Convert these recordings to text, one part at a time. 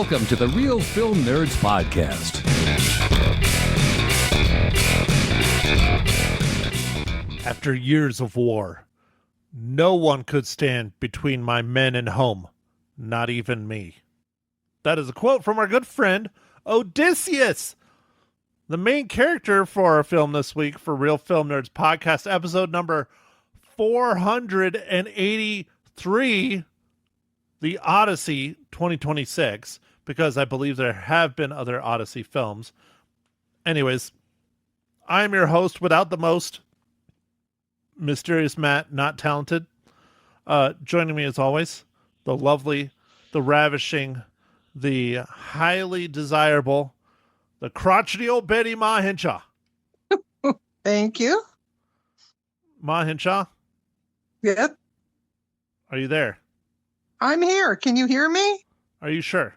Welcome to the Real Film Nerds Podcast. After years of war, no one could stand between my men and home, not even me. That is a quote from our good friend, Odysseus, the main character for our film this week for Real Film Nerds Podcast, episode number 483, The Odyssey 2026, because I believe there have been other Odyssey films. Anyways, I'm your host without the most, Mysterious Matt, not talented. Joining me as always, the lovely, the ravishing, the highly desirable, the crotchety old Betty Ma Hinshaw. Thank you. Ma Hinshaw, Yep. are you there? I'm here. Can you hear me? Are you sure?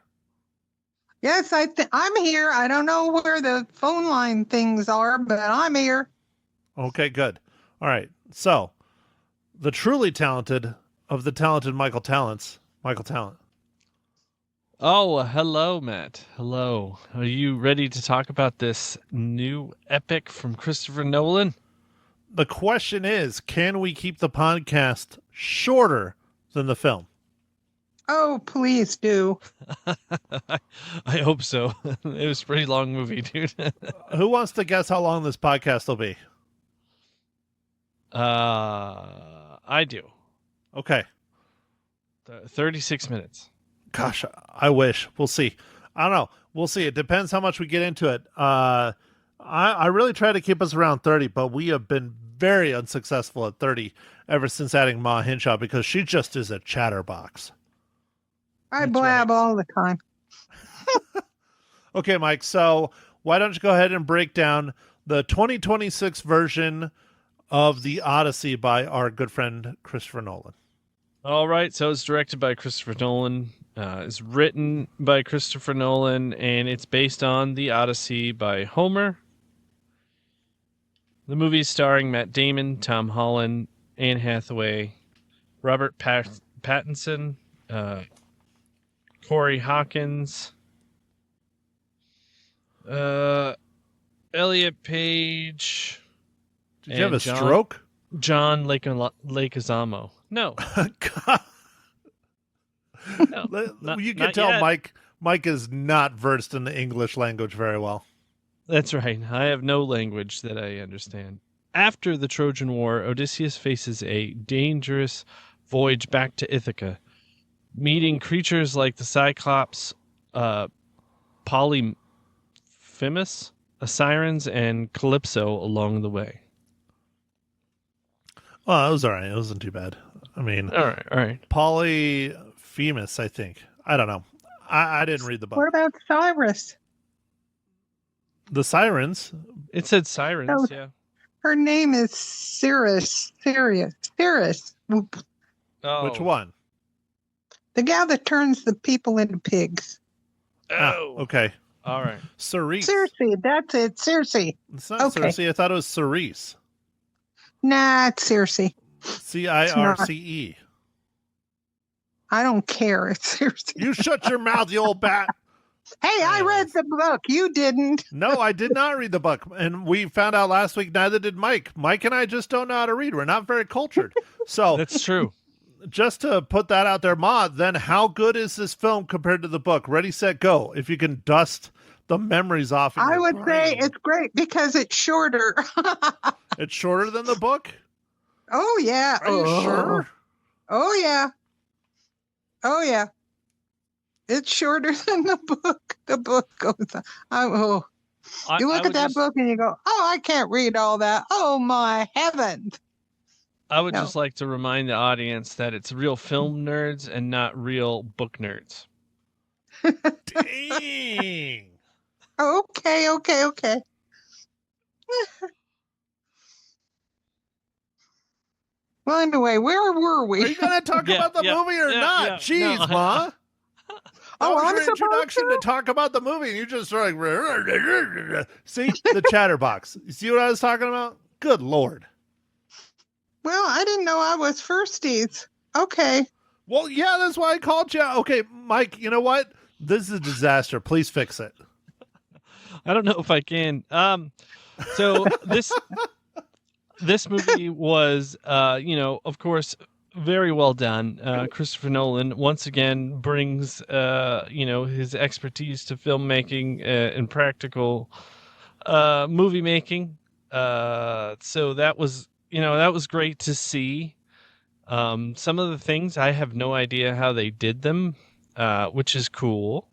Yes, I'm here. I don't know where the phone line things are, but I'm here. Okay, good. All right. So, the truly talented of the talented Michael Talents, Michael Talent. Oh, hello, Matt. Hello. Are you ready to talk about this new epic from Christopher Nolan? The question is, can we keep the podcast shorter than the film? Oh, please do. I hope so. It was a pretty long movie, dude. Who wants to guess how long this podcast will be? I do. Okay. 36 minutes. Gosh, I wish. We'll see. I don't know. We'll see. It depends how much we get into it. I really try to keep us around 30, but we have been very unsuccessful at 30 ever since adding Ma Hinshaw because she just is a chatterbox. I blab all the time. Okay, Mike. So why don't you go ahead and break down the 2026 version of The Odyssey by our good friend Christopher Nolan? All right. So it's directed by Christopher Nolan. It's written by Christopher Nolan, and it's based on The Odyssey by Homer. The movie is starring Matt Damon, Tom Holland, Anne Hathaway, Robert Pattinson, Corey Hawkins, Elliot Page. Did you have a stroke? John Leguizamo. No. God. No, you can not tell yet. Mike is not versed in the English language very well. That's right. I have no language that I understand. After the Trojan War, Odysseus faces a dangerous voyage back to Ithaca, meeting creatures like the Cyclops, Polyphemus, Sirens, and Calypso along the way. Well, it was all right. It wasn't too bad. I mean, All right. Polyphemus, I think. I don't know. I didn't read the book. What about Cyrus? The Sirens? It said Sirens, Oh. yeah. Her name is Cirrus. Oh. Which one? The gal that turns the people into pigs. Oh. Okay. All right. Cerise. Circe, that's it. Circe. It's not Okay. Circe. I thought it was Cerise. Nah, it's Circe. Circe. I don't care. It's Circe. You shut your mouth, you old bat. Hey, I read the book. You didn't. No, I did not read the book. And we found out last week, neither did Mike. Mike and I just don't know how to read. We're not very cultured. So That's true. just to put that out there, Ma, then how good is this film compared to the book? Ready, set, go. If you can dust the memories off. I would say it's great because it's shorter. It's shorter than the book? Oh, yeah. Are you sure? Oh, yeah. Oh, yeah. It's shorter than the book. The book goes on. You look at that book and you go, oh, I can't read all that. Oh, my heavens. I would No. just like to remind the audience that it's real film nerds and not real book nerds. Dang. Okay. Well, anyway, where were Are we? you going to talk Yeah, about the yeah, movie or yeah, not? yeah. Jeez, No. Ma. Oh, That was I'm your supposed introduction to talk about the movie, and you just like, see the chatterbox. You see what I was talking about? Good Lord. Well, I didn't know I was firsties. Okay. Well, yeah, that's why I called you. Okay, Mike, you know what? This is a disaster. Please fix it. I don't know if I can. So this movie was, of course, very well done. Christopher Nolan once again brings, his expertise to filmmaking and practical movie making. So that was great to see. Some of the things I have no idea how they did them, which is cool.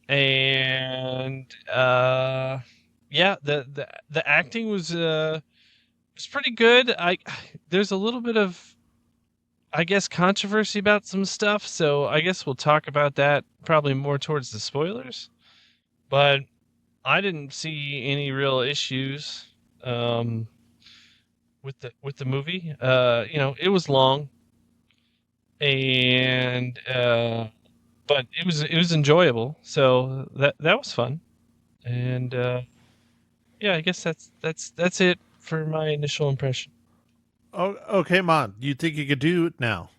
And the acting was pretty good. There's a little bit of, I guess, controversy about some stuff, so I guess we'll talk about that probably more towards the spoilers. But I didn't see any real issues with the movie. It was long, and but it was enjoyable. So that was fun, and I guess that's it for my initial impression. Oh, okay, Mon. You think you could do it now?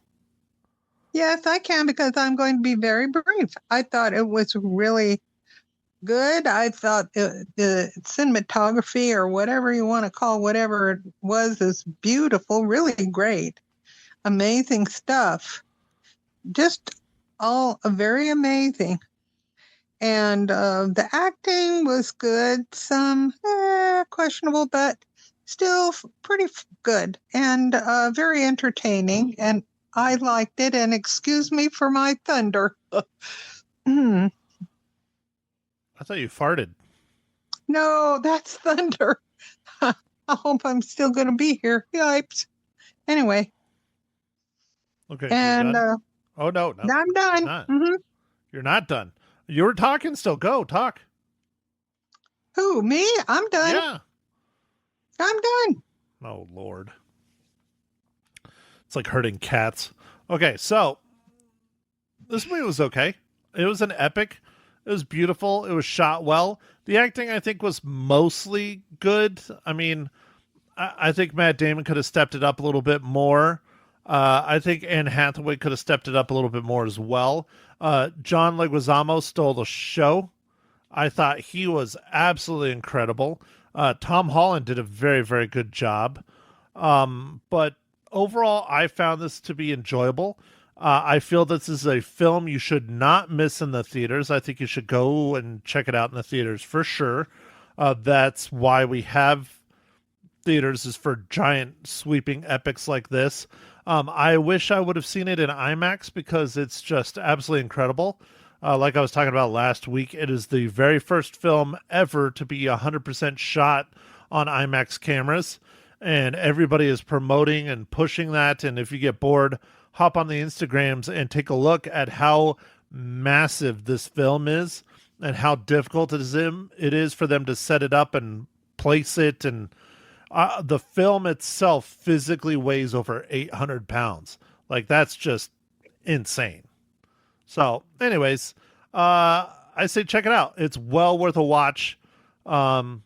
Yes, I can, because I'm going to be very brief. I thought it was really good. I thought the cinematography, or whatever you want to call whatever it was, is beautiful, really great, amazing stuff. Just all very amazing. And the acting was good, some questionable, but still pretty good, and very entertaining. And I liked it. And excuse me for my thunder. I thought you farted. No, that's thunder. I hope I'm still going to be here. Yipes. Anyway. Okay. And oh no, I'm done. Mm-hmm. You're not done. You were talking still. Go talk. Who, me? I'm done. Yeah. I'm done. Oh Lord. It's like hurting cats. Okay, so this movie was okay. It was an epic. It was beautiful. It was shot well. The acting, I think, was mostly good. I mean, I think Matt Damon could have stepped it up a little bit more. I think Anne Hathaway could have stepped it up a little bit more as well. John Leguizamo stole the show. I thought he was absolutely incredible. Tom Holland did a very, very good job. But overall, I found this to be enjoyable. I feel this is a film you should not miss in the theaters. I think you should go and check it out in the theaters for sure. That's why we have theaters, is for giant sweeping epics like this. I wish I would have seen it in IMAX, because it's just absolutely incredible. Like I was talking about last week, it is the very first film ever to be 100% shot on IMAX cameras, and everybody is promoting and pushing that. And if you get bored, hop on the Instagrams and take a look at how massive this film is and how difficult it is for them to set it up and place it. And the film itself physically weighs over 800 pounds. Like, that's just insane. So anyways, I say check it out. It's well worth a watch. Don't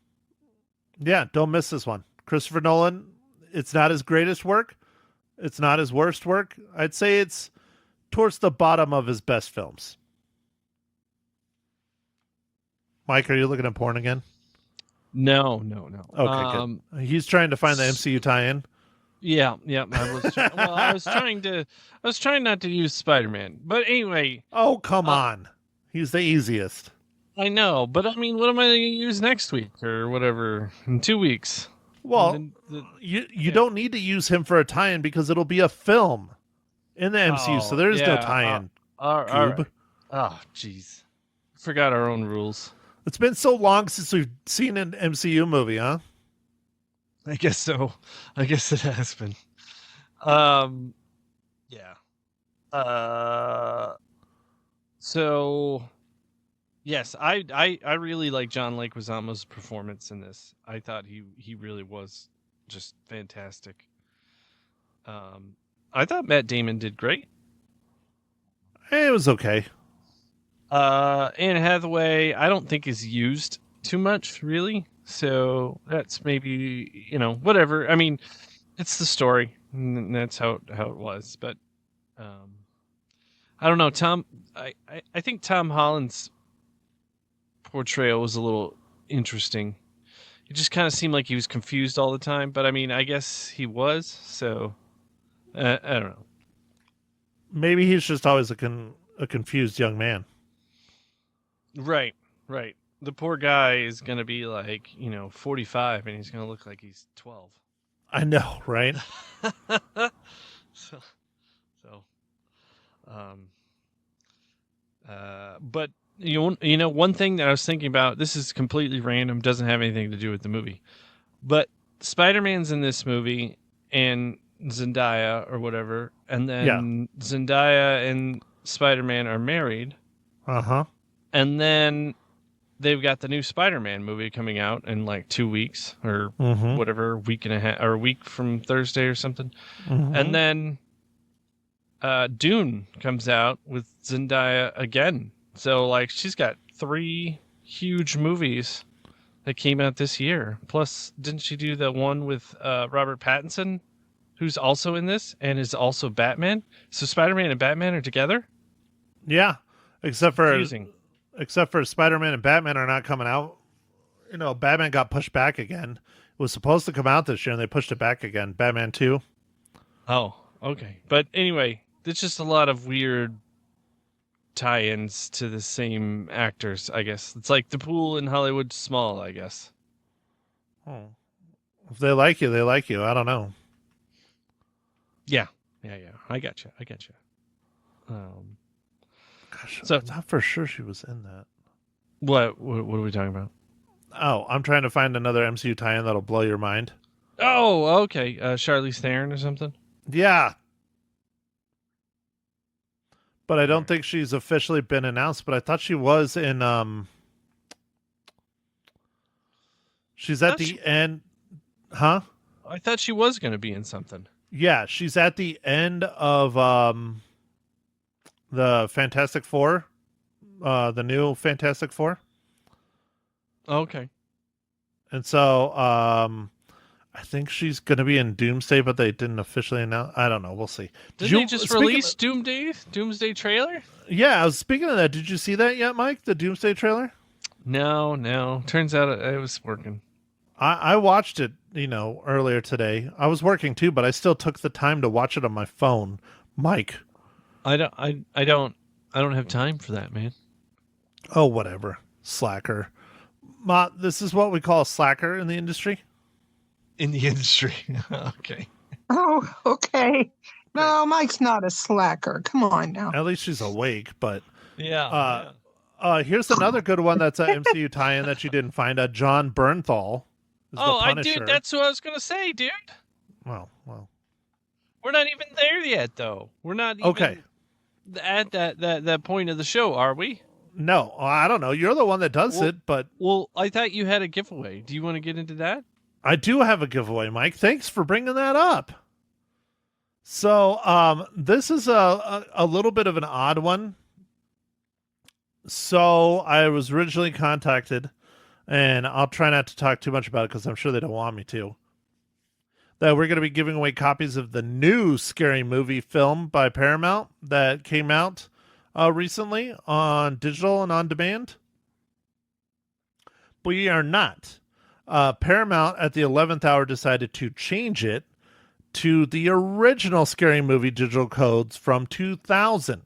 miss this one. Christopher Nolan, it's not his greatest work. It's not his worst work. I'd say it's towards the bottom of his best films. Mike, are you looking at porn again? No. Okay, good. He's trying to find the MCU tie-in. Yeah. I was trying not to use Spider-Man, but anyway. Oh, come on. He's the easiest. I know, but I mean, what am I going to use next week or whatever in 2 weeks? Well, you don't need to use him for a tie-in, because it'll be a film in the MCU, so there's no tie-in. Right. Oh, jeez. Forgot our own rules. It's been so long since we've seen an MCU movie, huh? I guess so. I guess it has been. Yeah. So, yes, I really like John Leguizamo's performance in this. I thought he really was just fantastic. I thought Matt Damon did great. It was okay. Anne Hathaway, I don't think is used too much, really. So that's maybe, whatever. I mean, it's the story, and that's how it was. But I don't know, Tom. I think Tom Holland's portrayal was a little interesting. It just kind of seemed like he was confused all the time. But I mean, I guess he was. So I don't know. Maybe he's just always a confused young man. Right. The poor guy is gonna be like 45, and he's gonna look like he's 12. I know, right? so, but one thing that I was thinking about. This is completely random, doesn't have anything to do with the movie, but Spider-Man's in this movie and Zendaya or whatever, and then Zendaya and Spider-Man are married. And then they've got the new Spider-Man movie coming out in like 2 weeks or whatever, week and a half or a week from Thursday or something. And then Dune comes out with Zendaya again. So like she's got 3 huge movies that came out this year. Plus, didn't she do the one with Robert Pattinson, who's also in this and is also Batman? So Spider-Man and Batman are together? Yeah, except for Confusing. Spider-Man and Batman are not coming out. Batman got pushed back again. It was supposed to come out this year, and they pushed it back again. Batman 2. Oh, okay. But anyway, there's just a lot of weird tie-ins to the same actors, I guess. It's like the pool in Hollywood small, I guess. Oh. If they like you, they like you. I don't know. Yeah. I got you. Gosh, So- I thought for sure she was in that. What are we talking about? Oh, I'm trying to find another MCU tie-in that'll blow your mind. Oh, okay. Charlize Theron or something? Yeah. But I don't think she's officially been announced, but I thought she was in she's at the end. Huh? I thought she was going to be in something. Yeah, she's at the end of the Fantastic Four, the new Fantastic Four. Okay. And so I think she's going to be in Doomsday, but they didn't officially announce. I don't know. We'll see. Did they just release Doomsday trailer? Yeah, I was speaking of that. Did you see that yet, Mike? The Doomsday trailer? No. Turns out it was working. I watched it, earlier today. I was working too, but I still took the time to watch it on my phone. Mike. I don't have time for that, man. Oh, whatever. Slacker. Ma, this is what we call a slacker in the industry. In the industry. Okay. Oh, okay. No, Mike's not a slacker. Come on now. At least she's awake, but Yeah. here's another good one that's an MCU tie-in that you didn't find. John Bernthal is the Punisher. Dude, that's what I was gonna say, dude. Well. We're not even there yet, though. We're not even Okay. at that point of the show, are we? No, I don't know. You're the one that does it, but Well, I thought you had a giveaway. Do you want to get into that? I do have a giveaway, Mike. Thanks for bringing that up. So, this is a little bit of an odd one. So, I was originally contacted, and I'll try not to talk too much about it because I'm sure they don't want me to, that we're going to be giving away copies of the new Scary Movie film by Paramount that came out recently on digital and on demand. We are not. Paramount at the 11th hour decided to change it to the original Scary Movie digital codes from 2000.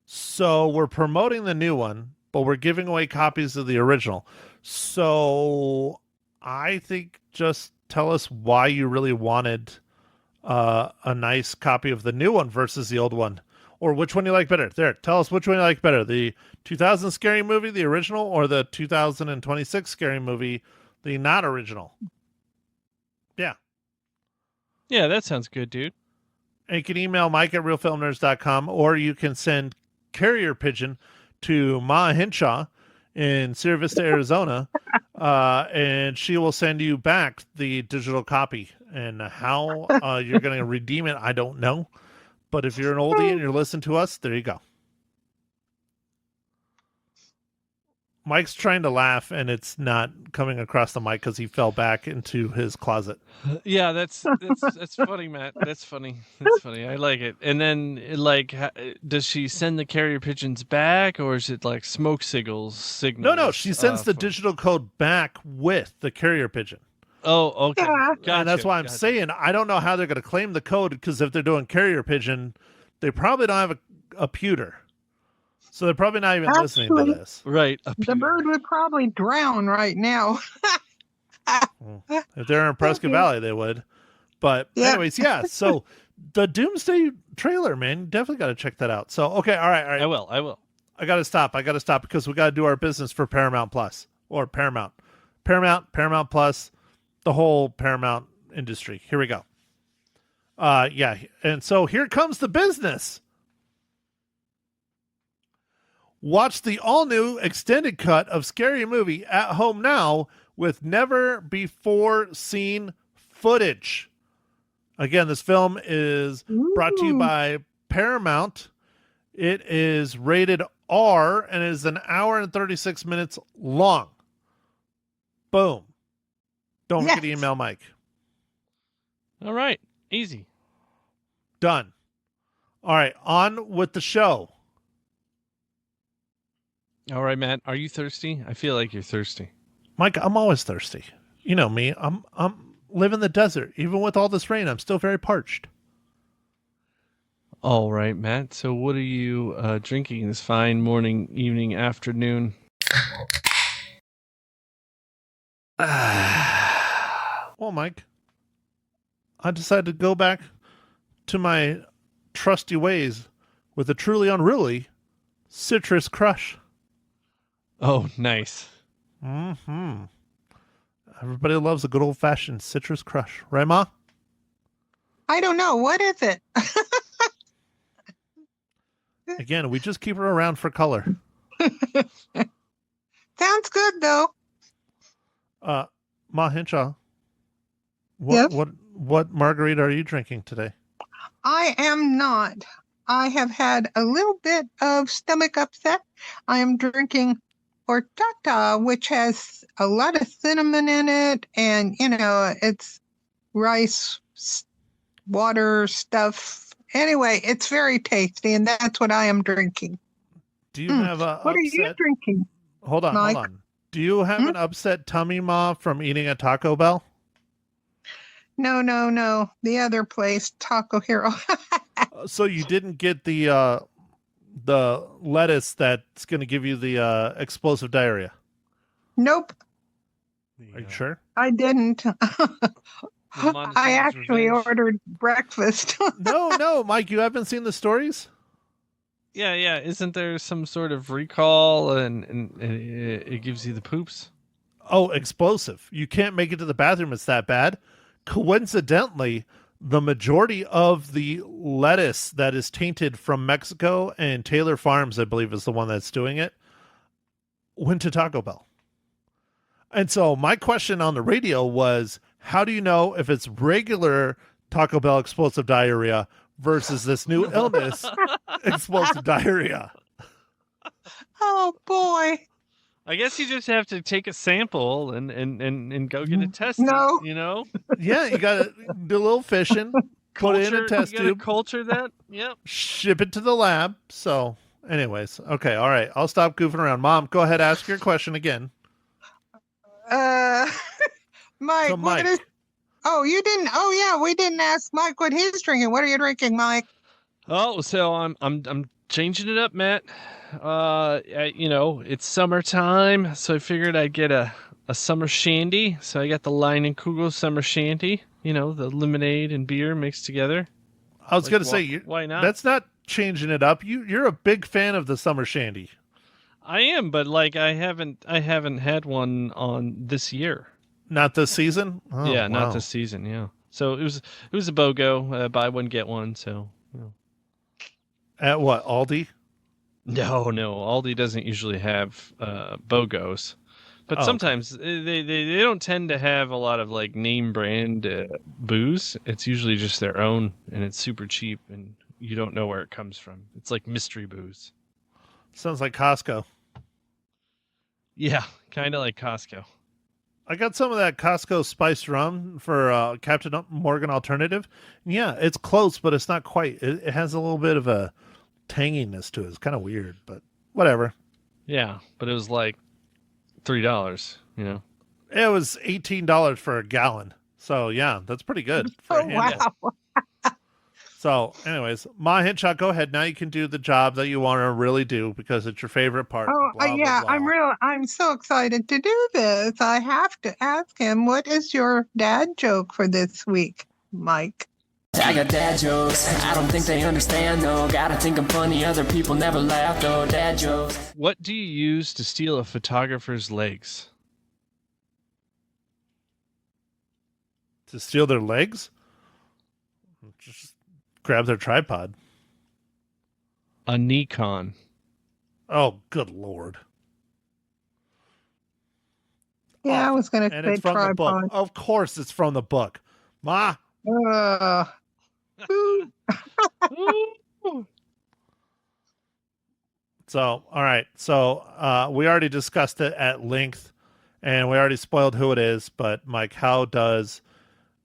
So we're promoting the new one, but we're giving away copies of the original. So I think just tell us why you really wanted a nice copy of the new one versus the old one. Or which one you like better. There, tell us which one you like better. The 2000 Scary Movie, the original, or the 2026 Scary Movie, the not original. Yeah. Yeah, that sounds good, dude. And you can email Mike@realfilmnerds.com, or you can send carrier pigeon to Ma Hinshaw in Sierra Vista, Arizona, and she will send you back the digital copy. And how you're going to redeem it, I don't know. But if you're an oldie and you're listening to us, there you go. Mike's trying to laugh, and it's not coming across the mic because he fell back into his closet. Yeah, that's funny, Matt. That's funny. That's funny. I like it. And then, does she send the carrier pigeons back, or is it like smoke signals? No. She sends the digital code back with the carrier pigeon. Oh, okay. Yeah. Gotcha, And that's why I'm saying I don't know how they're going to claim the code, because if they're doing carrier pigeon, they probably don't have a pewter. So they're probably not even listening to this. Right. The bird would probably drown right now. If they're in Prescott Valley, they would. But anyways, yeah. So the Doomsday trailer, man, you definitely got to check that out. So, okay. All right. I will. I got to stop because we got to do our business for Paramount Plus or Paramount Plus, the whole Paramount industry. Here we go. Yeah. And so here comes the business. Watch the all-new extended cut of Scary Movie at home now with never-before-seen footage. Again, this film is brought to you by Paramount. It is rated R and is an hour and 36 minutes long. Boom. Don't forget to email Mike. All right. Easy. Done. All right. On with the show. All right, Matt. Are you thirsty? I feel like you're thirsty. Mike, I'm always thirsty. You know me. I'm live in the desert. Even with all this rain, I'm still very parched. All right, Matt. So what are you drinking this fine morning, evening, afternoon? Well, Mike, I decided to go back to my trusty ways with a truly unruly citrus crush. Oh, nice. Mm-hmm. Everybody loves a good old-fashioned citrus crush. Right, Ma? I don't know. What is it? Again, we just keep her around for color. Sounds good, though. Ma Hinshaw, Yes? what margarita are you drinking today? I am not. I have had a little bit of stomach upset. I am drinking horchata, which has a lot of cinnamon in it, and it's rice water stuff. Anyway, it's very tasty, and that's what I am drinking. Do you have a What are you drinking? Hold on. Do you have an upset tummy, Ma, from eating at Taco Bell? No. The other place, Taco Hero. So you didn't get the lettuce that's going to give you the explosive diarrhea? Nope, Are you sure? I didn't. I actually ordered breakfast. No, Mike, you haven't seen the stories? Yeah. Isn't there some sort of recall and it gives you the poops? Oh, explosive. You can't make it to the bathroom. It's that bad. Coincidentally, the majority of the lettuce that is tainted from Mexico, and Taylor Farms, I believe, is the one that's doing it, went to Taco Bell. And so my question on the radio was, how do you know if it's regular Taco Bell explosive diarrhea versus this new illness, explosive diarrhea? Oh, boy. I guess you just have to take a sample and go get it tested. No. Yeah, you got to do a little fishing, put it in a test tube, culture that, yep, ship it to the lab. So, anyways, okay, all right. I'll stop goofing around. Mom, go ahead, ask your question again. Mike, So, Mike. what is... Oh, you didn't... Oh, yeah, we didn't ask Mike what he's drinking. What are you drinking, Mike? Oh, so I'm changing it up, Matt. It's summertime, so I figured I'd get a summer shandy. So I got the Leinenkugel summer shandy, the lemonade and beer mixed together. I was going to say, why not? That's not changing it up. You're a big fan of the summer shandy. I am, but I haven't had one on this year. Not this season? Oh, yeah, wow. not this season. Yeah. So it was a BOGO, buy one get one. So. At what, Aldi? No, Aldi doesn't usually have BOGOs, but sometimes they don't tend to have a lot of name brand booze. It's usually just their own, and it's super cheap, and you don't know where it comes from. It's like mystery booze. Sounds like Costco. Yeah, kind of like Costco. I got some of that Costco spiced rum for Captain Morgan Alternative. Yeah, it's close, but it's not quite. It has a little bit of a tanginess to it. It's kind of weird, but whatever. Yeah, but it was like $3, you know. It was $18 for a gallon. So, yeah, that's pretty good. For Oh, wow. So, anyways, Ma Hinchot, go ahead. Now you can do the job that you want to really do because it's your favorite part. Oh, Blah, yeah, blah, blah. I'm so excited to do this. I have to ask him, what is your dad joke for this week, Mike? I got dad jokes. I don't think they understand, though. Gotta think I'm funny. Other people never laugh, though. Dad jokes. What do you use to steal a photographer's legs? To steal their legs? Just grab their tripod. A Nikon. Oh, good Lord. Yeah, I was going to And say it's from the book. tripod. Of course it's from the book. Ma. So, all right. So, we already discussed it at length and we already spoiled who it is. But, Mike, how does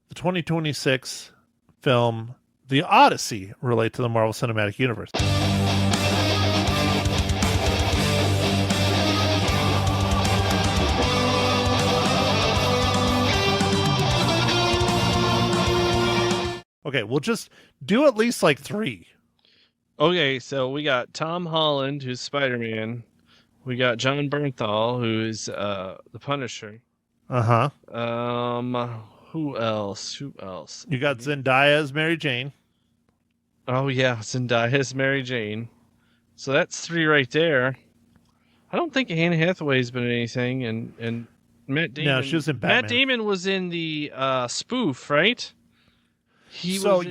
the 2026 film, The Odyssey, relate to the Marvel Cinematic Universe? Okay, we'll just do at least like 3. Okay, so we got Tom Holland, who's Spider-Man. We got John Bernthal, who is the Punisher. Uh-huh. Who else? You got Zendaya as Mary Jane. Oh yeah, Zendaya's Mary Jane. So that's 3 right there. I don't think Anne Hathaway's been in anything, and Matt Damon. No, she was in Batman. Matt Damon was in the spoof, right? So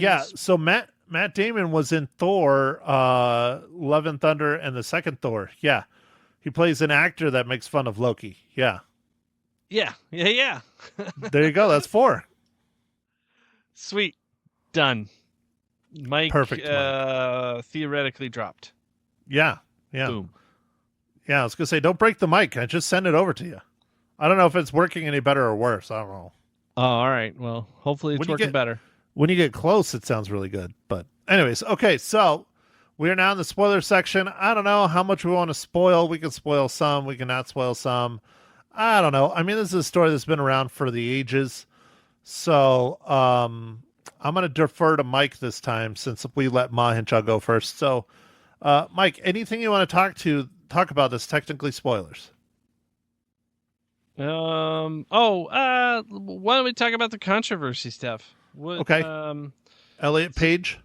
Matt Damon was in Thor, Love and Thunder, and the second Thor. Yeah. He plays an actor that makes fun of Loki. Yeah. Yeah. There you go. That's 4. Sweet. Done. Mike, Perfect, theoretically dropped. Yeah. Boom. Yeah, I was going to say, don't break the mic. I just send it over to you. I don't know if it's working any better or worse. I don't know. Oh, all right. Well, hopefully it's working better. When you get close, it sounds really good. But anyways, okay, so we are now in the spoiler section. I don't know how much we want to spoil. We can spoil some. We can not spoil some. I don't know. I mean, this is a story that's been around for the ages. So I'm going to defer to Mike this time since we let Ma Hinchot go first. So, Mike, anything you want to talk about that's technically spoilers? Why don't we talk about the controversy stuff? Okay. Elliot Page?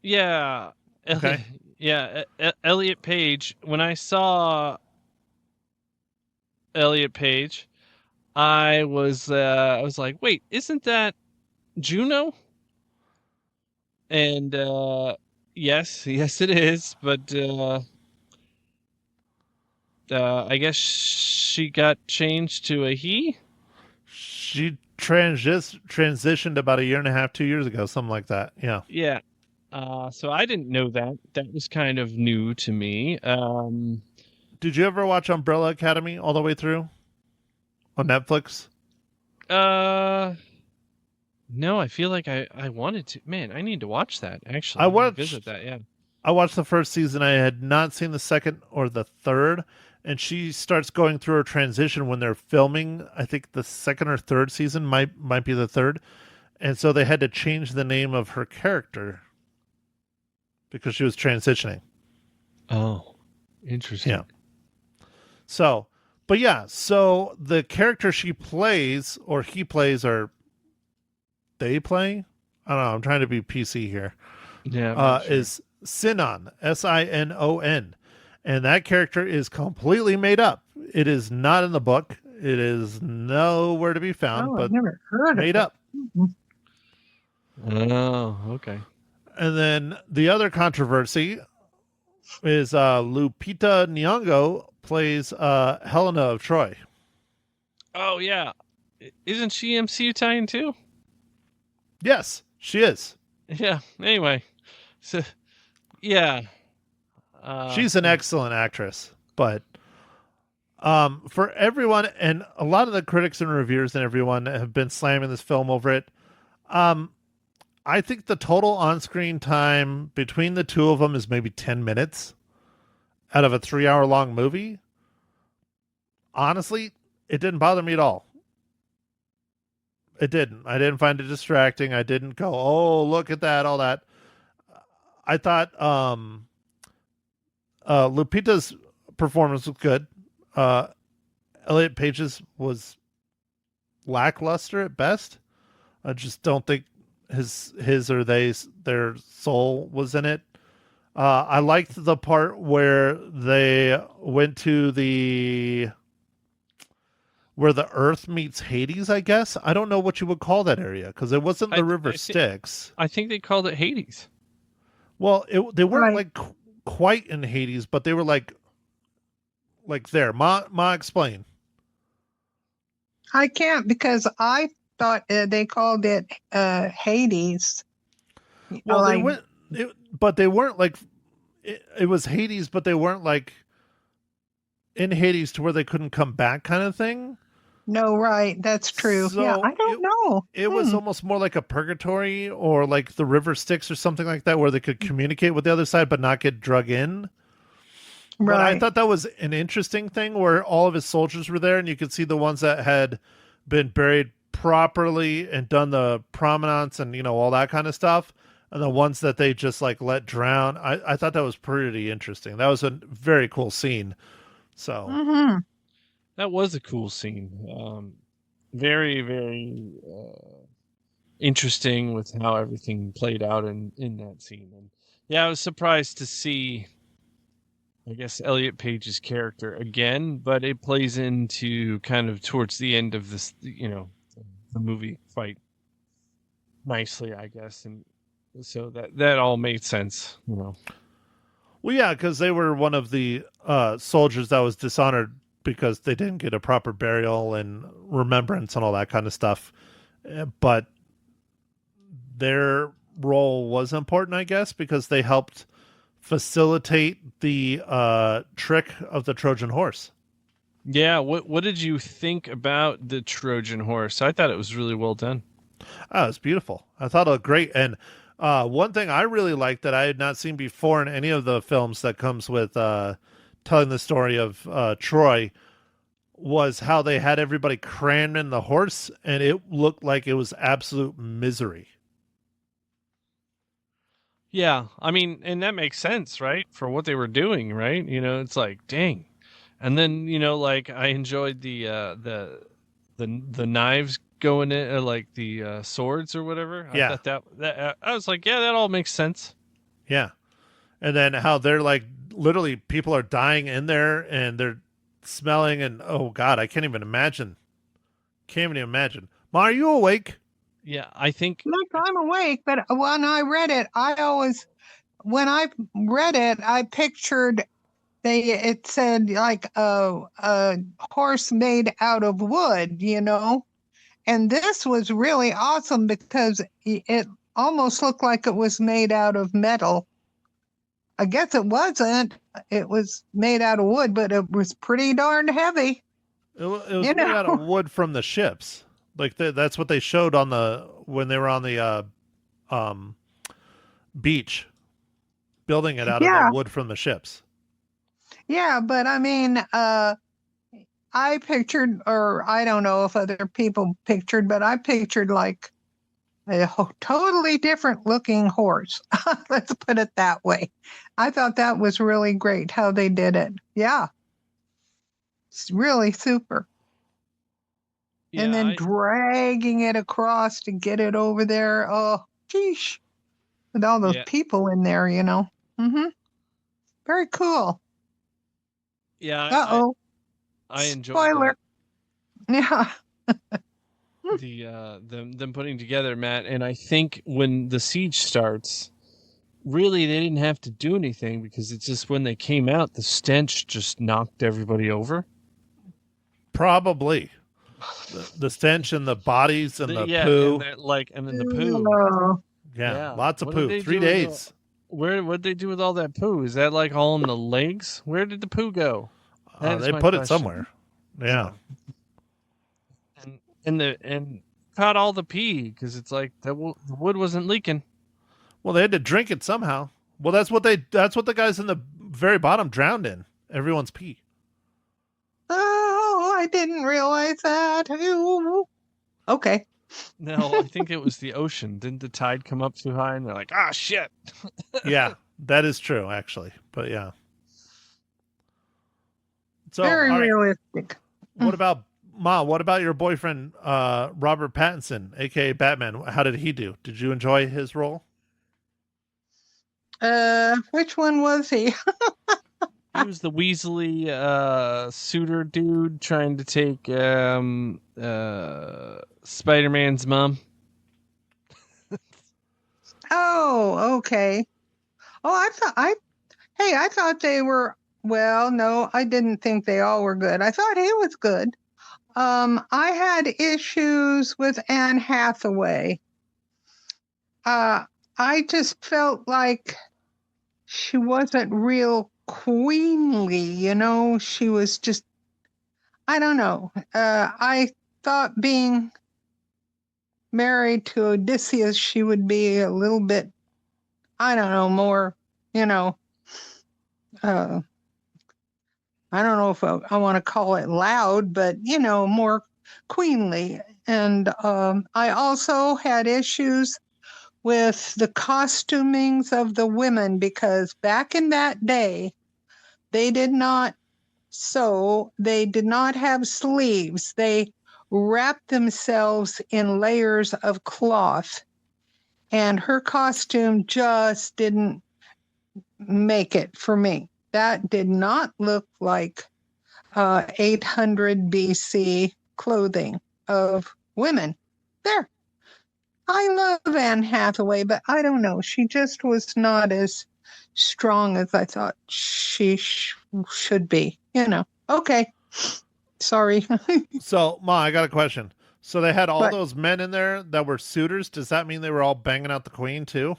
Yeah. Okay. Yeah, Elliot Page. When I saw Elliot Page, I was like, wait, isn't that Juno? And yes, it is, but I guess she got changed to a he. She transitioned about 1.5 years, 2 years ago, something like that. Yeah. Yeah. So I didn't know that. That was kind of new to me. Did you ever watch Umbrella Academy all the way through on Netflix? No, I feel like I wanted to. Man, I need to watch that, actually. I watched visit that, yeah. I watched the first season. I had not seen the second or the third. And she starts going through her transition when they're filming. I think the second or third season might be the third. And so they had to change the name of her character because she was transitioning. Oh, interesting. Yeah. So, but yeah, so the character she plays or he plays or they play, I don't know, I'm trying to be PC here. Yeah. Is Sinon, Sinon. And that character is completely made up. It is not in the book. It is nowhere to be found, but I've never heard made of up. Oh, okay. And then the other controversy is Lupita Nyong'o plays Helena of Troy. Oh, yeah. Isn't she MCU tie-in too? Yes, she is. Yeah. Anyway, so yeah. She's an excellent actress, but For everyone, and a lot of the critics and reviewers and everyone have been slamming this film over it. I think the total on-screen time between the two of them is maybe 10 minutes out of a 3-hour long movie. Honestly, it didn't bother me at all. It didn't. I didn't find it distracting. I didn't go, oh, look at that, all that. I thought Lupita's performance was good. Elliot Page's was lackluster at best. I just don't think his or their soul was in it. I liked the part where they went to where the Earth meets Hades, I guess. I don't know what you would call that area because it wasn't the river Styx. I think they called it Hades. Well, they weren't like quite in Hades, but they were like there. Ma, explain. I can't because I thought they called it Hades. Well, but they weren't like it was Hades, but they weren't like in Hades to where they couldn't come back, kind of thing. No, right. That's true. So yeah, I don't know. It was almost more like a purgatory or like the river Styx or something like that, where they could communicate with the other side but not get drug in. Right. But I thought that was an interesting thing where all of his soldiers were there, and you could see the ones that had been buried properly and done the promenades and all that kind of stuff, and the ones that they just like let drown. I thought that was pretty interesting. That was a very cool scene. So. Mm-hmm. That was a cool scene. Very, very interesting with how everything played out in that scene. And yeah, I was surprised to see, I guess, Elliot Page's character again, but it plays into kind of towards the end of this, the movie fight nicely, I guess. And so that all made sense, Well, yeah, because they were one of the soldiers that was dishonored because they didn't get a proper burial and remembrance and all that kind of stuff. But their role was important, I guess, because they helped facilitate the trick of the Trojan horse. Yeah, what did you think about the Trojan horse? I thought it was really well done. Oh, it's beautiful. I thought it looked great. And one thing I really liked that I had not seen before in any of the films that comes with telling the story of Troy was how they had everybody crammed in the horse, and it looked like it was absolute misery. Yeah, I mean, and that makes sense, right? For what they were doing, right? It's like, dang. And then, like I enjoyed the knives going in, or like the swords or whatever. Yeah. I thought that I was like, yeah, that all makes sense. Yeah. And then how they're like, literally people are dying in there and they're smelling, and oh God, I can't even imagine. Ma, are you awake? Yeah, I think. Look, I'm awake, but when I read it, I pictured it said like a horse made out of wood, and this was really awesome because it almost looked like it was made out of metal. I guess it wasn't. It was made out of wood, but it was pretty darn heavy. It was made out of wood from the ships. Like that's what they showed when they were on the beach, building it out of the wood from the ships. Yeah, but I mean, I pictured, or I don't know if other people pictured, but I pictured like a totally different looking horse. Let's put it that way. I thought that was really great how they did it. Yeah. It's really super. Yeah, and then dragging it across to get it over there. Oh, geesh. With all those people in there, Mm-hmm. Very cool. Yeah. Uh-oh. I enjoyed Spoiler. That. Yeah. Them putting together, Matt, and I think when the siege starts, really they didn't have to do anything because it's just when they came out, the stench just knocked everybody over. Probably the stench and the bodies and the poo, and then the poo. Yeah, lots of poo. 3 days. What'd they do with all that poo? Is that like all in the legs? Where did the poo go? They put it somewhere. Yeah. And caught all the pee because it's like the wood wasn't leaking. Well, they had to drink it somehow. Well, that's what the guys in the very bottom drowned in. Everyone's pee. Oh, I didn't realize that. Ooh. Okay. No, I think it was the ocean. Didn't the tide come up too high and they're like, ah, shit. Yeah, that is true, actually. But yeah. So, Very all right. realistic. What about Ma? What about your boyfriend, Robert Pattinson, aka Batman? How did he do? Did you enjoy his role? Which one was he? He was the Weasley suitor dude trying to take Spider-Man's mom. Oh, okay. Oh, I thought they were, well, no, I didn't think they all were good. I thought he was good. I had issues with Anne Hathaway. I just felt like she wasn't real queenly, she was just, I don't know. I thought being married to Odysseus, she would be a little bit, I don't know, more, I don't know if I want to call it loud, but, more queenly. And I also had issues with the costumings of the women because back in that day, they did not sew, they did not have sleeves. They wrapped themselves in layers of cloth. And her costume just didn't make it for me. That did not look like 800 BC clothing of women. There. I love Anne Hathaway, but I don't know. She just was not as strong as I thought she should be. Okay. Sorry. So, Ma, I got a question. So they had all those men in there that were suitors. Does that mean they were all banging out the queen too?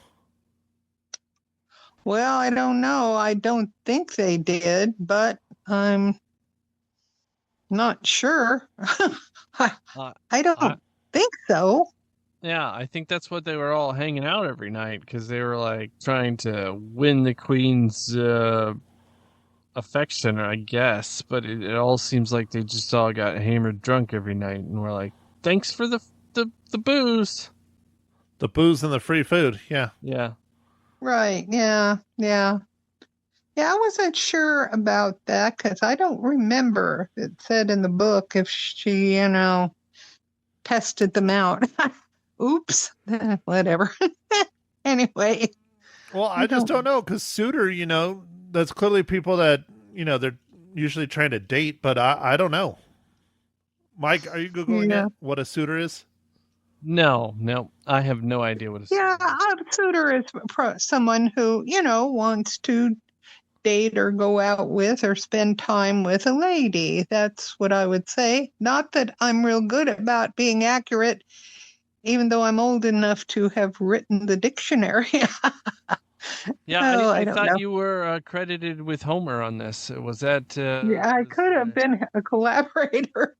Well, I don't know. I don't think they did, but I'm not sure. I don't think so. Yeah, I think that's what they were all hanging out every night because they were like trying to win the queen's affection, I guess. But it all seems like they just all got hammered drunk every night and were like, "Thanks for the booze." The booze and the free food. Yeah. Yeah. Right. Yeah. Yeah. Yeah, I wasn't sure about that because I don't remember it said in the book if she, tested them out. Oops. Whatever. Anyway. Well, I just don't know because suitor, that's clearly people that, they're usually trying to date, but I don't know. Mike, are you Googling it? What a suitor is? No, I have no idea what a suitor is. A suitor is someone who, wants to date or go out with or spend time with a lady. That's what I would say. Not that I'm real good about being accurate, even though I'm old enough to have written the dictionary. Yeah, I thought know. You were credited with Homer on this. Was that? Yeah, I could have been a collaborator.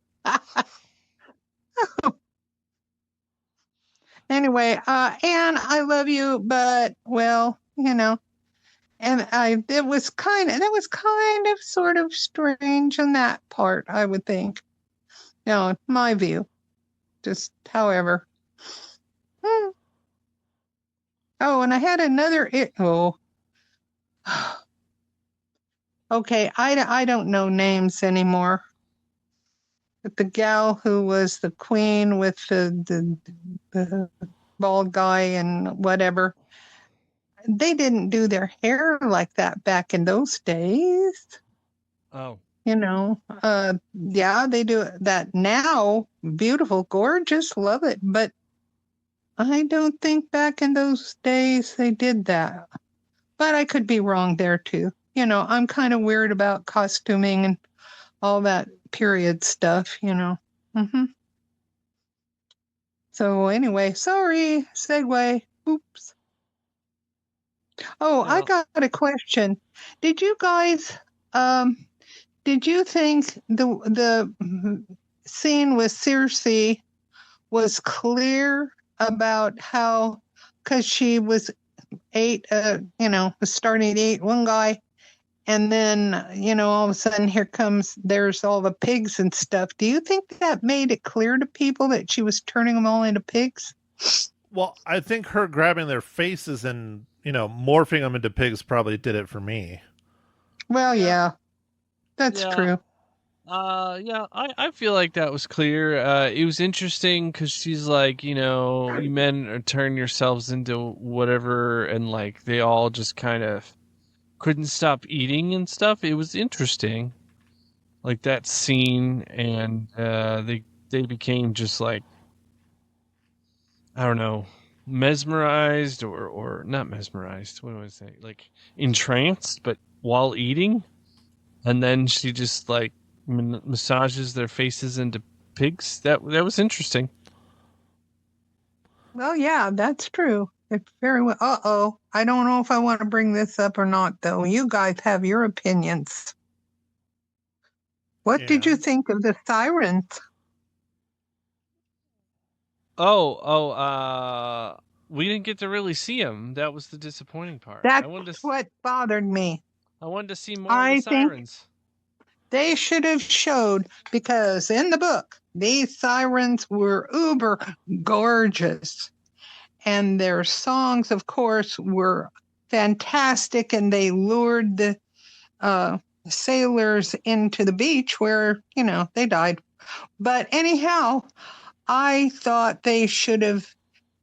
Anyway, Anne, I love you, but well, and that was kind of sort of strange in that part, I would think. My view. Just however. Oh, and I had another. Okay, I don't know names anymore. But the gal who was the queen with the bald guy and whatever, they didn't do their hair like that back in those days. Oh. Yeah, they do that now. Beautiful, gorgeous, love it. But I don't think back in those days they did that. But I could be wrong there too. I'm kind of weird about costuming and all that period stuff, Mm-hmm. So anyway, sorry, segue. Oops. Oh, I got a question. Did you guys Did you think the scene with Circe was clear about how, because she was was starting to eat one guy, and then, all of a sudden there's all the pigs and stuff. Do you think that made it clear to people that she was turning them all into pigs? Well, I think her grabbing their faces and, morphing them into pigs probably did it for me. Well, yeah, that's true. I feel like that was clear. It was interesting because she's like, you men turn yourselves into whatever, and like they all just kind of couldn't stop eating and stuff. It was interesting, like that scene, and they became just like, I don't know, mesmerized or not mesmerized. What do I say? Like entranced, but while eating, and then she just like massages their faces into pigs. That was interesting. Well, yeah, that's true. It's very well. I don't know if I want to bring this up or not, though. You guys have your opinions. What did you think of the sirens? We didn't get to really see them. That was the disappointing part. That's what bothered me. I wanted to see more of the sirens. They should have showed, because in the book, these sirens were uber gorgeous. And their songs, of course, were fantastic, and they lured the sailors into the beach where, they died. But anyhow, I thought they should have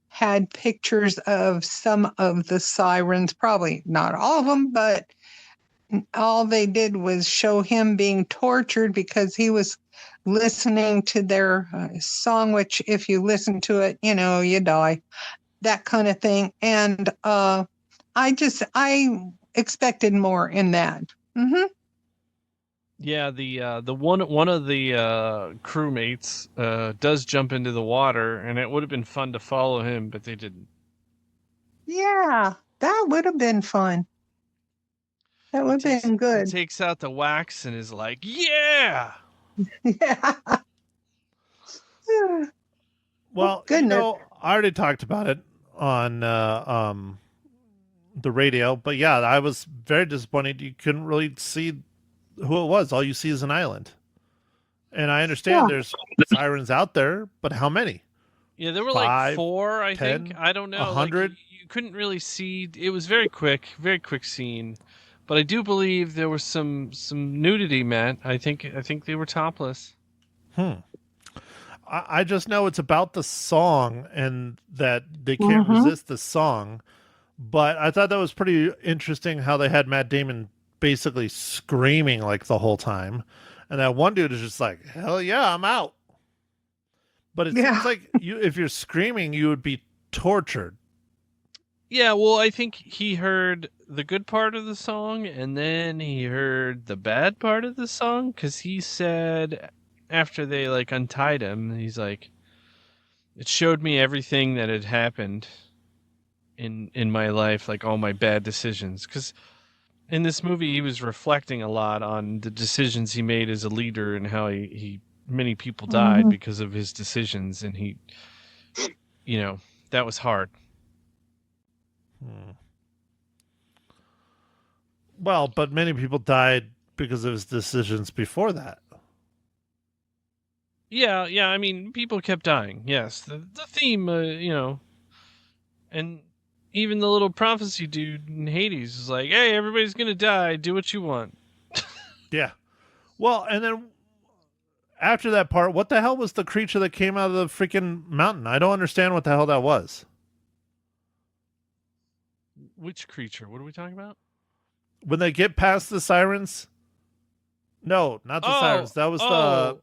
had pictures of some of the sirens, probably not all of them, but all they did was show him being tortured because he was listening to their song, which if you listen to it, you die, that kind of thing. And I expected more in that. Mm-hmm. Yeah, the one of the crewmates does jump into the water, and it would have been fun to follow him, but they didn't. Yeah, that would have been fun. That would have been good. He takes out the wax and is like, yeah! Yeah. Well, I already talked about it on the radio, but yeah, I was very disappointed. You couldn't really see who it was. All you see is an island. And I understand there's sirens out there, but how many? Yeah, there were 5, like 4, I 10, think. I don't know. 100? Like, you couldn't really see. It was very quick scene. But I do believe there was some nudity, Matt. I think they were topless. I just know it's about the song and that they can't resist the song. But I thought that was pretty interesting how they had Matt Damon basically screaming like the whole time. And that one dude is just like, hell yeah, I'm out. But it seems like if you're screaming, you would be tortured. Yeah, well, I think he heard the good part of the song, and then he heard the bad part of the song, because he said after they like untied him, he's like, it showed me everything that had happened in my life, like all my bad decisions. Because in this movie, he was reflecting a lot on the decisions he made as a leader and how many people died because of his decisions, and he, that was hard. Well, but many people died because of his decisions before that. Yeah. I mean, people kept dying. Yes, the theme, and even the little prophecy dude in Hades is like, "Hey, everybody's gonna die. Do what you want." Yeah. Well, and then after that part, what the hell was the creature that came out of the freaking mountain? I don't understand what the hell that was. Which creature? What are we talking about? When they get past the sirens? No, not the sirens. That was the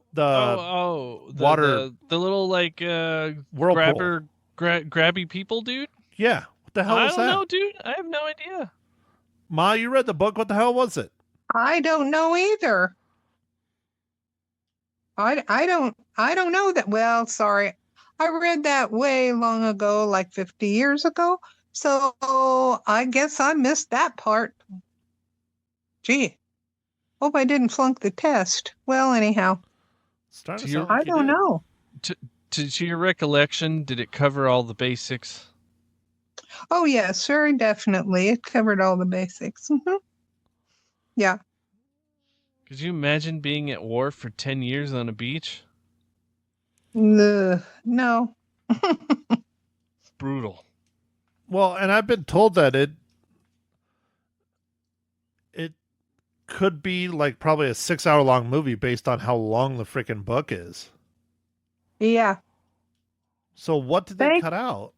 water. The little like whirlpool. Grabby people, dude. Yeah. What the hell was that? I don't know, dude. I have no idea. Ma, you read the book. What the hell was it? I don't know either. I don't know that. Well, sorry. I read that way long ago, like 50 years ago. So I guess I missed that part. Gee, Hope I didn't flunk the test. Well, anyhow, Starting To to your- sound like I you don't did. know. To your recollection, did it cover all the basics? Oh, yes, very definitely. It covered all the basics. Yeah. Could you imagine being at war for 10 years on a beach? No. Brutal. Well, and I've been told that it could be like probably a 6-hour long movie based on how long the freaking book is. Yeah. So what did they Thank- cut out?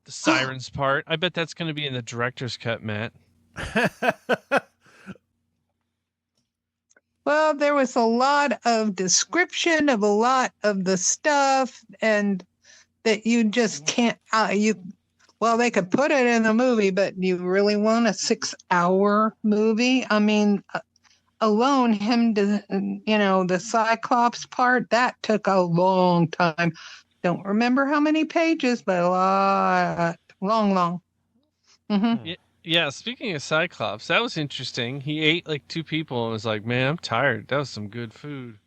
The sirens part. I bet that's going to be in the director's cut, Matt. Well, there was a lot of description of a lot of the stuff, and that you just can't. Well, they could put it in the movie, but you really want a 6-hour movie? I mean, alone the Cyclops part that took a long time. Don't remember how many pages, but a lot, long. Mm-hmm. Yeah, speaking of Cyclops, that was interesting. He ate like 2 people and was like, man, I'm tired. That was some good food.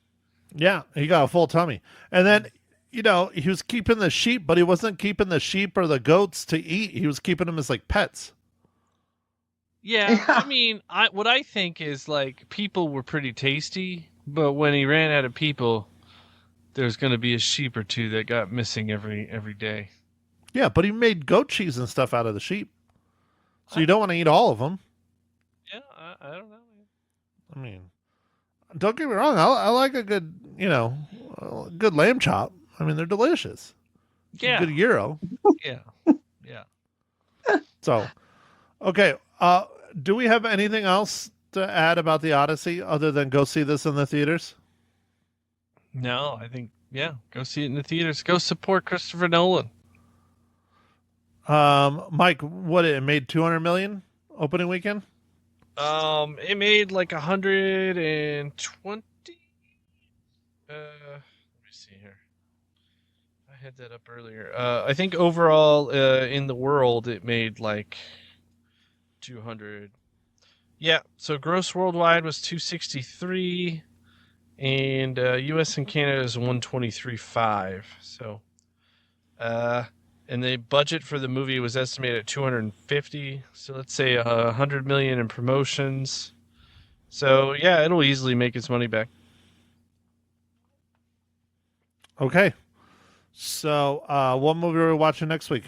Yeah, he got a full tummy. And then, he was keeping the sheep, but he wasn't keeping the sheep or the goats to eat. He was keeping them as like pets. Yeah, I mean, what I think is like people were pretty tasty, but when he ran out of people, there's going to be a sheep or 2 that got missing every day. Yeah, but he made goat cheese and stuff out of the sheep. So you don't want to eat all of them. Yeah, I don't know. I mean, don't get me wrong. I like a good, good lamb chop. I mean, they're delicious. Yeah, Good gyro. yeah, yeah. So, okay. Do we have anything else to add about the Odyssey other than go see this in the theaters? No, I think go see it in the theaters. Go support Christopher Nolan. Mike, what it made 200 million opening weekend? It made like 120. Let me see here. I had that up earlier. I think overall, in the world, it made like 200. Yeah, so gross worldwide was 263, and U.S. and Canada is 123.5. So, and the budget for the movie was estimated at 250. So let's say 100 million in promotions. So yeah, it'll easily make its money back. Okay. So, what movie are we watching next week?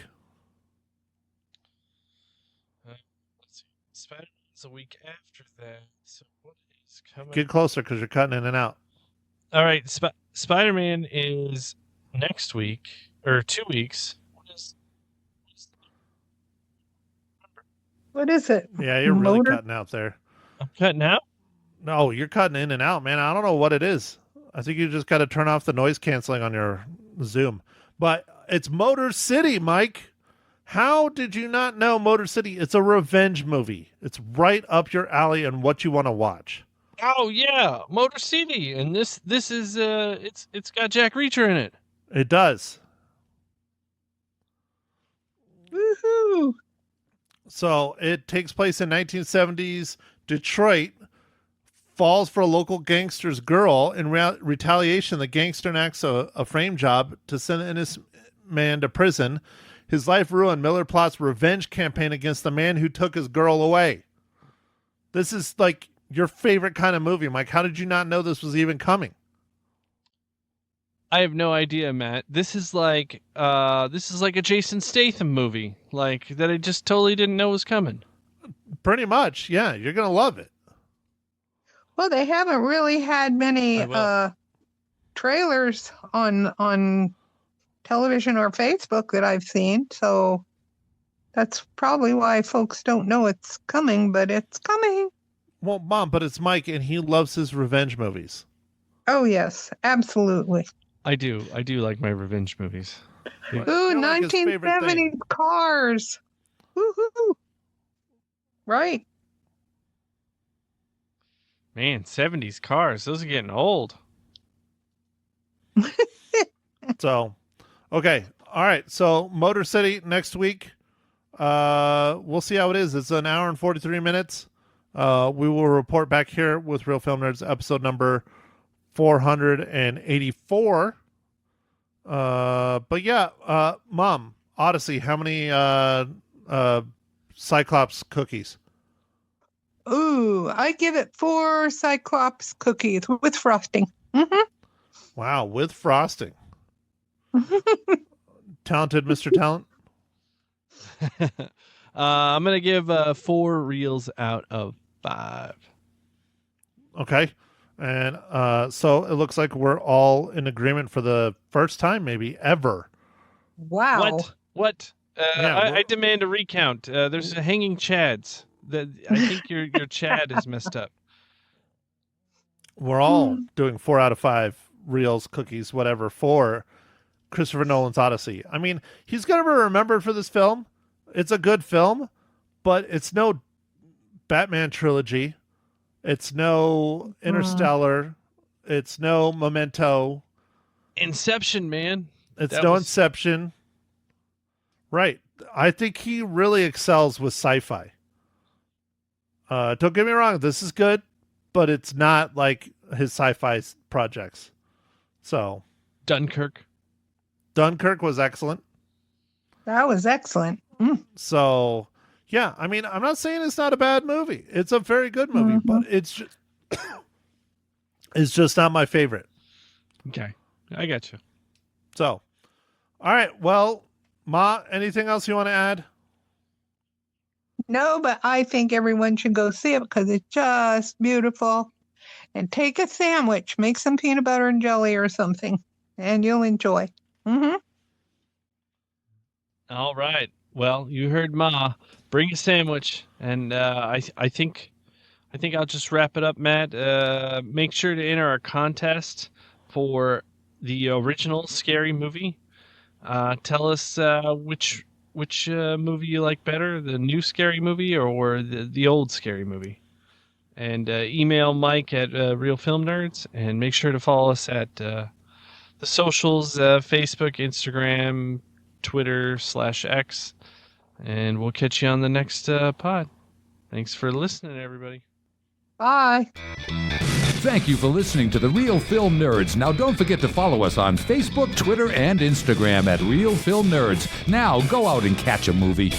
Let's see. Spider-Man's a week after that. So what is coming? Get closer because you're cutting in and out. All right, Spider-Man is next week or 2 weeks. What is it? Yeah, you're really Motor? cutting out there. I'm cutting out. No, you're cutting in and out, man. I don't know what it is. I think you just got to turn off the noise canceling on your Zoom. But it's Motor City, Mike. How did you not know Motor City? It's a revenge movie. It's right up your alley and what you want to watch. Oh yeah, Motor City, and this is it's got Jack Reacher in it. It does. Woohoo! So it takes place in 1970s Detroit. Falls for a local gangster's girl. In retaliation, the gangster enacts a frame job to send an innocent man to prison. His life ruined. Miller plots revenge campaign against the man who took his girl away. This is like your favorite kind of movie, Mike. How did you not know this was even coming? I have no idea, Matt. This is like a Jason Statham movie, like that I just totally didn't know was coming. Pretty much, yeah. You're gonna love it. Well, they haven't really had many trailers on television or Facebook that I've seen, so that's probably why folks don't know it's coming, but it's coming. Well, Mom, but it's Mike, and he loves his revenge movies. Oh, yes, absolutely. I do like my revenge movies. But Ooh, kinda like his favorite 1970s thing. cars. Woohoo! Right. Man, 70s cars, those are getting old. So, okay. All right. So, Motor City next week. We'll see how it is. It's an hour and 43 minutes. We will report back here with Real Film Nerds, episode number 484. But yeah, Mom, Odyssey, how many Cyclops cookies? Ooh, I give it 4 Cyclops cookies with frosting. Mm-hmm. Wow, with frosting. Talented Mr. Talent. I'm going to give 4 reels out of 5. Okay. And so it looks like we're all in agreement for the first time, maybe ever. Wow. What? Yeah, I demand a recount. There's a hanging chads. I think your Chad is messed up. We're all doing 4 out of 5 reels, cookies, whatever, for Christopher Nolan's Odyssey. I mean, he's going to be remembered for this film. It's a good film, but it's no Batman trilogy. It's no Interstellar. It's no Memento. Inception, man. It's no Inception. Right. I think he really excels with sci-fi. Don't get me wrong. This is good, but it's not like his sci-fi projects. So, Dunkirk was excellent. That was excellent. So, yeah, I mean, I'm not saying it's not a bad movie. It's a very good movie, but it's just not my favorite. Okay, I got you. So, all right. Well, Ma, anything else you want to add? No, but I think everyone should go see it because it's just beautiful. And take a sandwich, make some peanut butter and jelly or something, and you'll enjoy. Mm-hmm. All right. Well, you heard Ma. Bring a sandwich, and I think I'll just wrap it up, Matt. Make sure to enter our contest for the original Scary Movie. Tell us which movie you like better, the new Scary Movie or the old Scary Movie. And email Mike at Real Film Nerds, and make sure to follow us at the socials, Facebook, Instagram, Twitter /X, and we'll catch you on the next pod. Thanks for listening, everybody. Bye. Thank you for listening to the Real Film Nerds. Now don't forget to follow us on Facebook, Twitter, and Instagram at Real Film Nerds. Now go out and catch a movie.